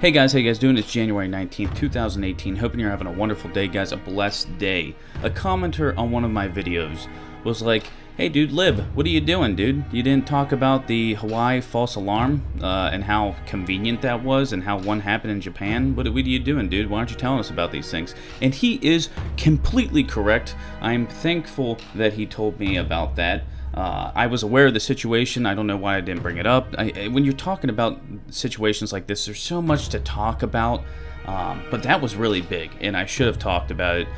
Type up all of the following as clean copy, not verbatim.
Hey guys, how you guys doing? It's January 19th, 2018. Hoping you're having a wonderful day, guys. A blessed day. A commenter on one of my videos was like, hey dude, Lib, what are you doing, dude? You didn't talk about the Hawaii false alarm and how convenient that was and how one happened in Japan. What are you doing, dude? Why aren't you telling us about these things? And he is completely correct. I'm thankful that he told me about that. I was aware of the situation. I don't know why I didn't bring it up. When you're talking about situations like this, there's so much to talk about, but that was really big, and I should have talked about it.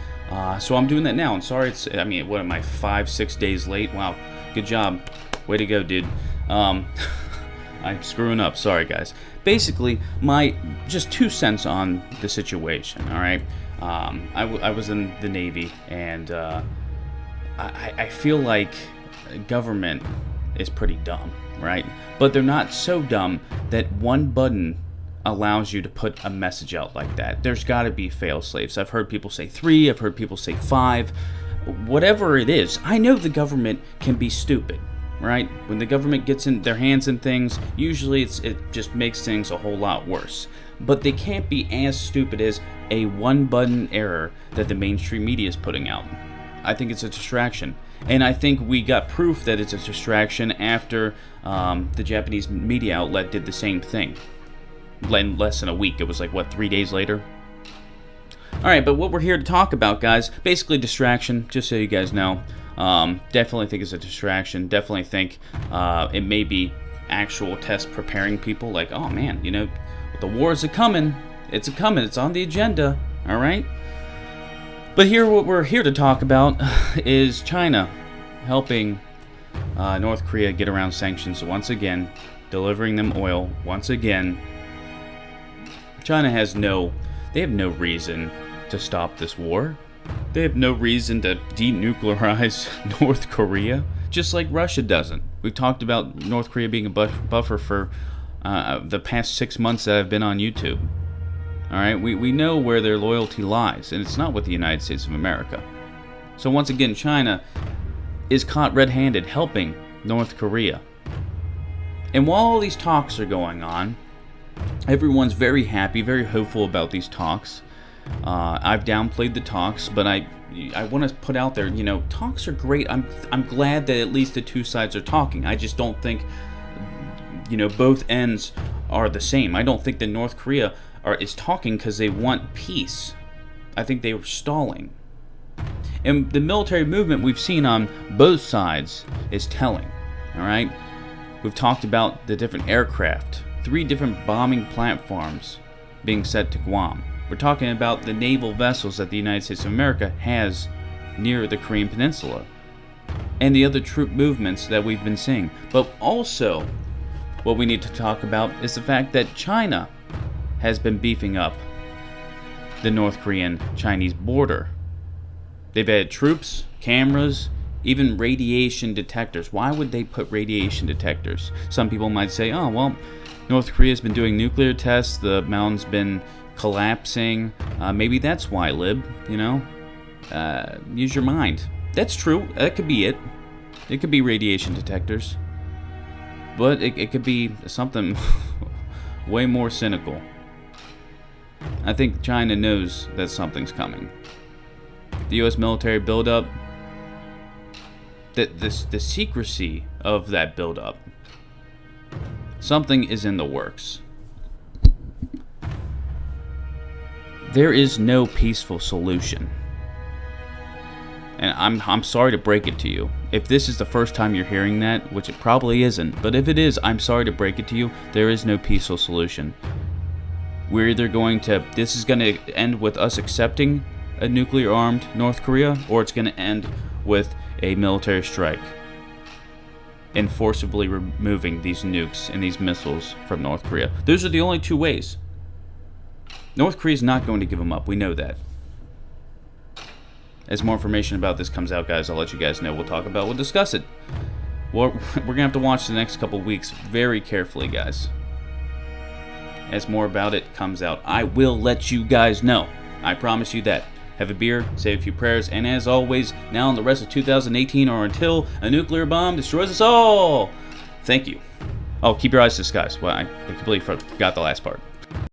So I'm doing that now. And sorry, what am I, 5-6 days late? Wow, good job. Way to go, dude. I'm screwing up. Sorry, guys. Basically, my just 2 cents on the situation, all right? I was in the Navy, and I feel like government is pretty dumb, right? But they're not so dumb that one button allows you to put a message out like that. There's got to be fail-safes. I've heard people say 3, I've heard people say 5. Whatever it is, I know the government can be stupid, right? When the government gets in their hands in things, usually it just makes things a whole lot worse. But they can't be as stupid as a one-button error that the mainstream media is putting out. I think it's a distraction. And I think we got proof that it's a distraction after the Japanese media outlet did the same thing. In less than a week. It was like, what, 3 days later? Alright, but what we're here to talk about, guys, basically distraction, just so you guys know. Definitely think it's a distraction. Definitely think it may be actual tests preparing people. Like, oh man, you know, the wars are coming. It's coming. It's on the agenda. Alright? But here, what we're here to talk about is China helping North Korea get around sanctions once again, delivering them oil once again. China has no reason to stop this war. They have no reason to denuclearize North Korea, just like Russia doesn't. We've talked about North Korea being a buffer for the past 6 months that I've been on YouTube. Alright, we know where their loyalty lies, and it's not with the United States of America. So once again, China is caught red-handed helping North Korea. And while all these talks are going on, everyone's very happy, very hopeful about these talks. I've downplayed the talks, but I want to put out there, you know, talks are great. I'm glad that at least the two sides are talking. I just don't think, you know, both ends are the same. I don't think that North Korea is talking because they want peace. I think they were stalling. And the military movement we've seen on both sides is telling. Alright? We've talked about the different aircraft. 3 different bombing platforms being set to Guam. We're talking about the naval vessels that the United States of America has near the Korean Peninsula. And the other troop movements that we've been seeing. But also, what we need to talk about is the fact that China has been beefing up the North Korean-Chinese border. They've added troops, cameras, even radiation detectors. Why would they put radiation detectors? Some people might say, oh, well, North Korea's been doing nuclear tests, the mountain's been collapsing. Maybe that's why, Lib, you know? Use your mind. That's true. That could be it. It could be radiation detectors. But it could be something way more cynical. I think China knows that something's coming. The U.S. military buildup, the secrecy of that buildup, something is in the works. There is no peaceful solution. And I'm sorry to break it to you. If this is the first time you're hearing that, which it probably isn't, but if it is, I'm sorry to break it to you, there is no peaceful solution. We're either this is going to end with us accepting a nuclear-armed North Korea, or it's going to end with a military strike and forcibly removing these nukes and these missiles from North Korea. Those are the only 2 ways. North Korea's not going to give them up. We know that. As more information about this comes out, guys, I'll let you guys know. We'll discuss it. We're going to have to watch the next couple weeks very carefully, guys. As more about it comes out, I will let you guys know. I promise you that. Have a beer, say a few prayers, and as always, now and the rest of 2018 or until a nuclear bomb destroys us all. Thank you. Oh, keep your eyes to the skies. Well, I completely forgot the last part.